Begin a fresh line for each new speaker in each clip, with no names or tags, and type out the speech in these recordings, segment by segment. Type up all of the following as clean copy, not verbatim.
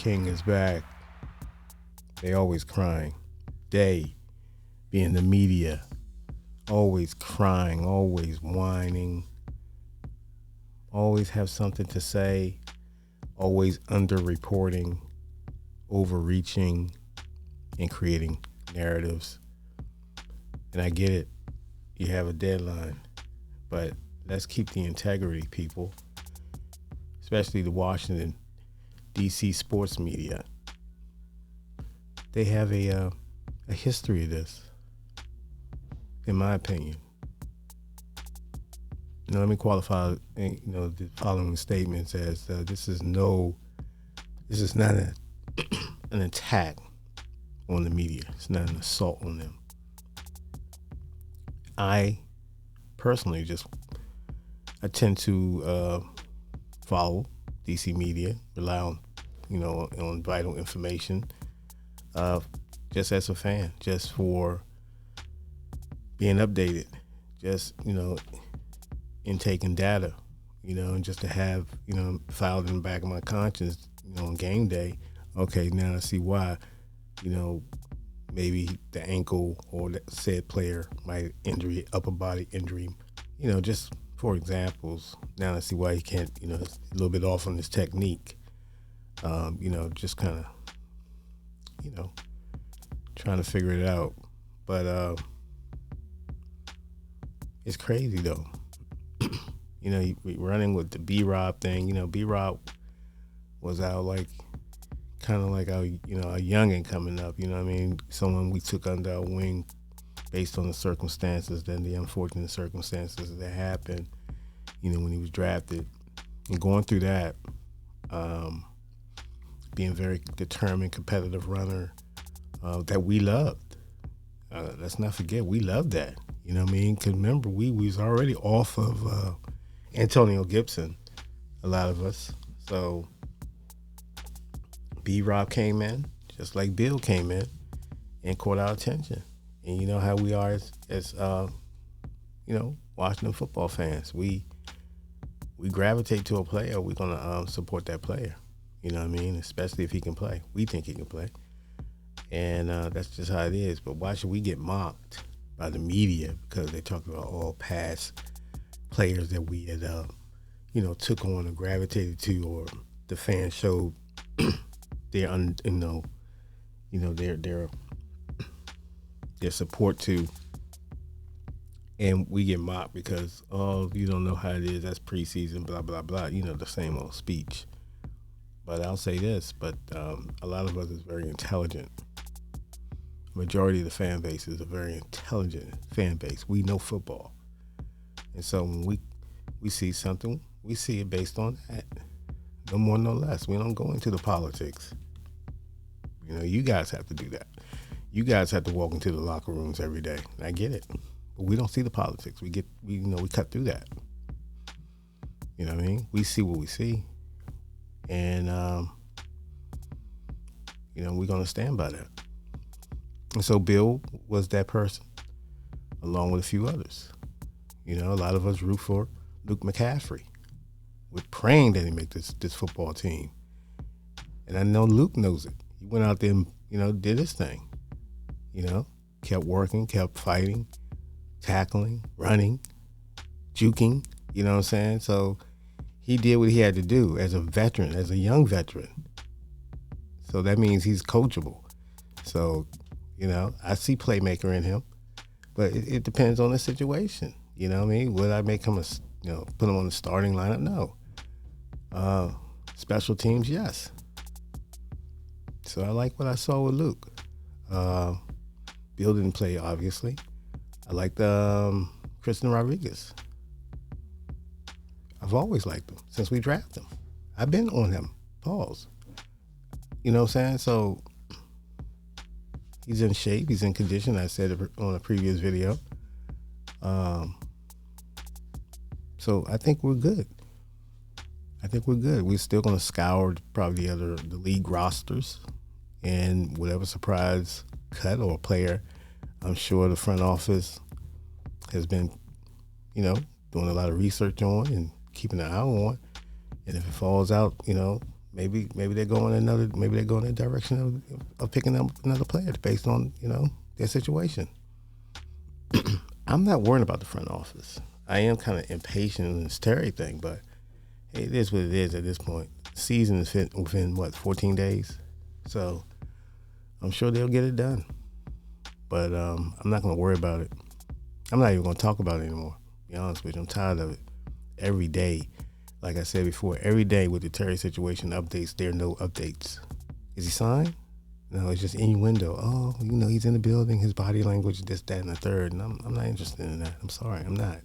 king is back. They always crying. They, being the media, always crying, always whining, always have something to say, always underreporting, overreaching, and creating narratives. And I get it. You have a deadline. But let's keep the integrity, people. Especially the Washington, D.C. sports media. They have a history of this, in my opinion. Now, let me qualify, the following statements as this is not an attack on the media. It's not an assault on them. I personally I tend to follow DC media, rely on vital information, just as a fan, just for being updated, just intaking data, and just to have filed in the back of my conscience, on game day. Okay, now I see why, maybe the ankle or the said player might injury, upper body injury, just for examples. Now I see why he can't, it's a little bit off on his technique. Just kind of, trying to figure it out. But it's crazy though. We running with the B-Rob thing. B-Rob was our kind of like our youngin' coming up. Someone we took under our wing based on the circumstances, then the unfortunate circumstances that happened, when he was drafted, and going through that, being a very determined, competitive runner that we loved. Let's not forget, we loved that. Because remember, we was already off of Antonio Gibson, a lot of us. So B-Rob came in, just like Bill came in, and caught our attention. And you know how we are as Washington football fans. We gravitate to a player, we're going to support that player. Especially if he can play. We think he can play. And that's just how it is. But why should we get mocked by the media because they talk about all past players that we had, took on or gravitated to, or the fans showed their, their support to, and we get mocked because, you don't know how it is, that's preseason, blah, blah, blah, the same old speech. But I'll say this, but a lot of us is very intelligent. Majority of the fan base is a very intelligent fan base. We know football. And so when we see something, we see it based on that. No more, no less. We don't go into the politics. You guys have to do that. You guys have to walk into the locker rooms every day. I get it. But we don't see the politics. We cut through that. You know what I mean? We see what we see. And, we're going to stand by that. And so Bill was that person, along with a few others. A lot of us root for Luke McCaffrey. We're praying that he make this football team. And I know Luke knows it. He went out there and, did his thing. Kept working, kept fighting, tackling, running, juking, you know what I'm saying? So he did what he had to do as a veteran, as a young veteran. So that means he's coachable. So, I see playmaker in him, but it depends on the situation. You know what I mean? Would I make him put him on the starting lineup? No. Special teams, yes. So I like what I saw with Luke. Bill didn't play, obviously. I liked Kristen Rodriguez. I've always liked him since we drafted him. I've been on him. Pause. You know what I'm saying? So he's in shape. He's in condition. I said it on a previous video. So I think we're good. We're still going to scour probably the league rosters, and whatever surprise cut or player, I'm sure the front office has been, doing a lot of research on and keeping an eye on. And if it falls out, maybe they're going in the direction of picking up another player based on their situation. I'm not worried about the front office. I am kind of impatient in this Terry thing, but hey, it is what it is at this point. Season is within what 14 days, so I'm sure they'll get it done. But I'm not going to worry about it. I'm not even going to talk about it anymore. To be honest with you, I'm tired of it. Every day, like I said before, every day with the Terry situation updates, there are no updates. Is he signed? No, it's just innuendo. Oh, he's in the building, his body language, this, that, and the third. And I'm not interested in that. I'm sorry, I'm not.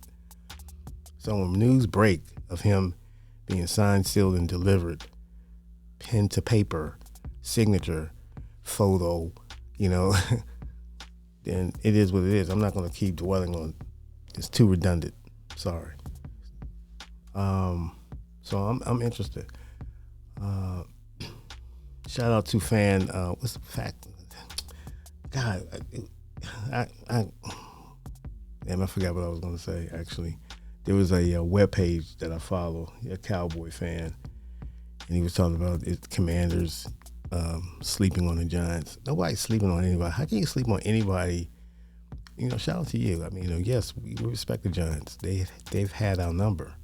So when news break of him being signed, sealed, and delivered, pen to paper, signature, photo, then it is what it is. I'm not going to keep dwelling on. It's too redundant. Sorry. So I'm interested. Shout out to fan. What's the fact? God, I forgot what I was going to say. Actually, there was a web page that I follow, a Cowboy fan, and he was talking about the Commanders sleeping on the Giants. Nobody's sleeping on anybody. How can you sleep on anybody? Shout out to you. I mean, yes, we respect the Giants. They've had our number.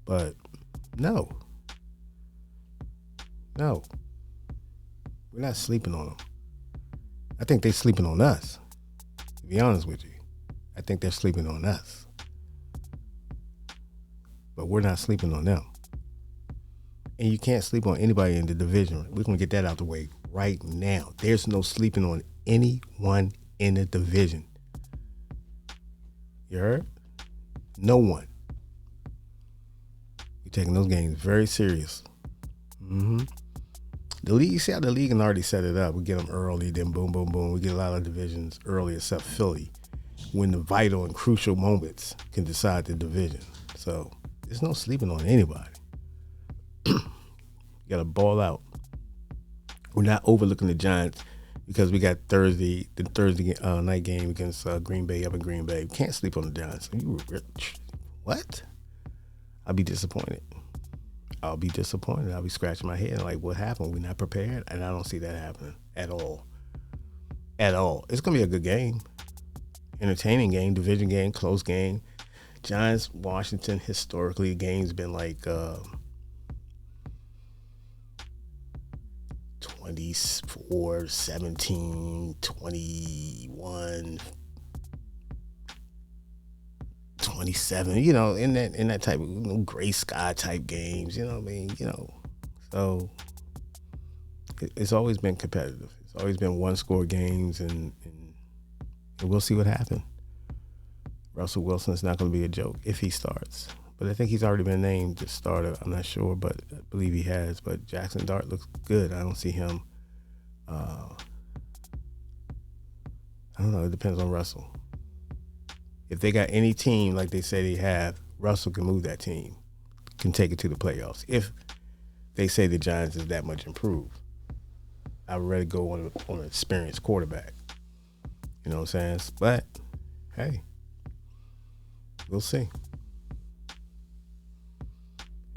But no, we're not sleeping on them. I think they're sleeping on us, to be honest with you. I think they're sleeping on us, but we're not sleeping on them. And you can't sleep on anybody in the division. We're going to get that out the way right now. There's no sleeping on anyone in the division. You heard? No one. Taking those games very serious. The league, you see how the league can already set it up. We get them early, then boom, boom, boom. We get a lot of divisions early, except Philly, when the vital and crucial moments can decide the division. So there's no sleeping on anybody. You got to ball out. We're not overlooking the Giants because we got the Thursday night game against Green Bay up in Green Bay. We can't sleep on the Giants. What? I'll be disappointed. I'll be scratching my head like, what happened? We're not prepared? And I don't see that happening at all. At all. It's going to be a good game. Entertaining game, division game, close game. Giants, Washington, historically, the game's been like 24, 17, 21, 27, in that type of gray sky type games, what I mean? So it's always been competitive. It's always been one score games, and we'll see what happens. Russell Wilson's not going to be a joke if he starts, but I think he's already been named the starter. I'm not sure, but I believe he has. But Jackson Dart looks good. I don't see him. I don't know. It depends on Russell. If they got any team like they say they have, Russell can move that team, can take it to the playoffs. If they say the Giants is that much improved, I'd rather go on an experienced quarterback. You know what I'm saying? But, hey, we'll see.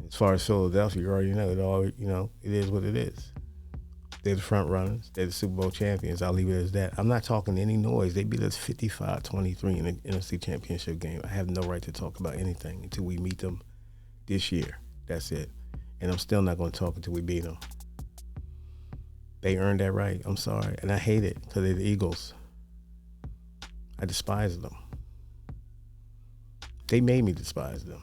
As far as Philadelphia, you already know it is what it is. They're the front runners. They're the Super Bowl champions. I'll leave it as that. I'm not talking any noise. They beat us 55-23 in the NFC Championship game. I have no right to talk about anything until we meet them this year. That's it. And I'm still not going to talk until we beat them. They earned that right. I'm sorry. And I hate it because they're the Eagles. I despise them. They made me despise them.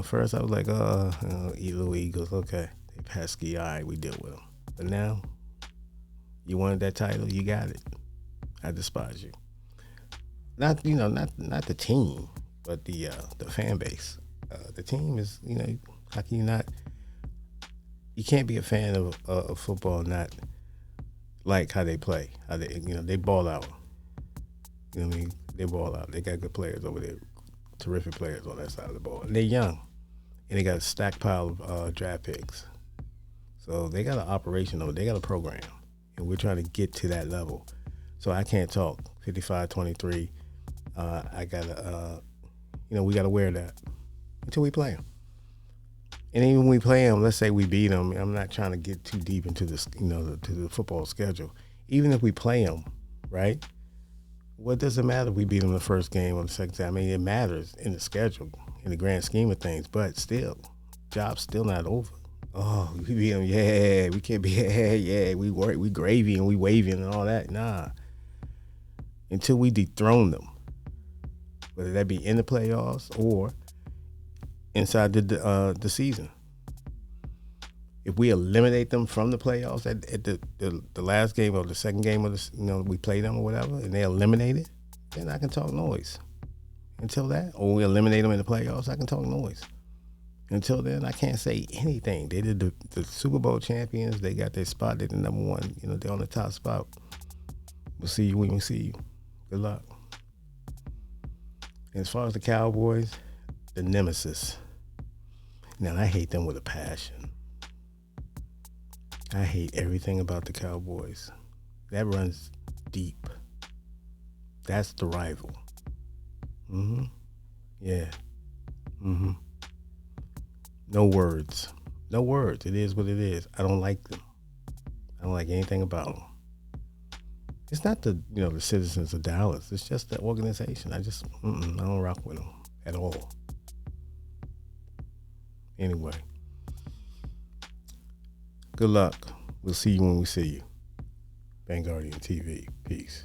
First I was like, little Eagles, okay. They pesky, all right, we deal with them. But now, you wanted that title, you got it. I despise you. Not the team, but the fan base. The team is, how can you not? You can't be a fan of football and not like how they play. How they ball out. You know what I mean? They ball out. They got good players over there, terrific players on that side of the ball. And they're young, and they got a stacked pile of draft picks. So they got an operation over. They got a program. And we're trying to get to that level. So I can't talk 55-23. I got to, we got to wear that until we play them. And even when we play them, let's say we beat them. I'm not trying to get too deep into this, to the football schedule. Even if we play them, right? What does it matter if we beat them the first game or the second time? I mean, it matters in the schedule, in the grand scheme of things. But still, job's still not over. Oh, we beat them, yeah. We can't be, yeah. We gravy and we waving and all that. Nah. Until we dethrone them, whether that be in the playoffs or inside the season. If we eliminate them from the playoffs at the last game or the second game of we play them or whatever, and they eliminate it, then I can talk noise. Until that, or we eliminate them in the playoffs, I can talk noise. Until then, I can't say anything. They did the Super Bowl champions. They got their spot. They're the number one. They're on the top spot. We'll see you when we see you. Good luck. And as far as the Cowboys, the nemesis. Now, I hate them with a passion. I hate everything about the Cowboys. That runs deep. That's the rival. Yeah. No words. No words. It is what it is. I don't like them. I don't like anything about them. It's not the citizens of Dallas. It's just the organization. I don't rock with them at all. Anyway. Good luck. We'll see you when we see you. Vanguardian TV. Peace.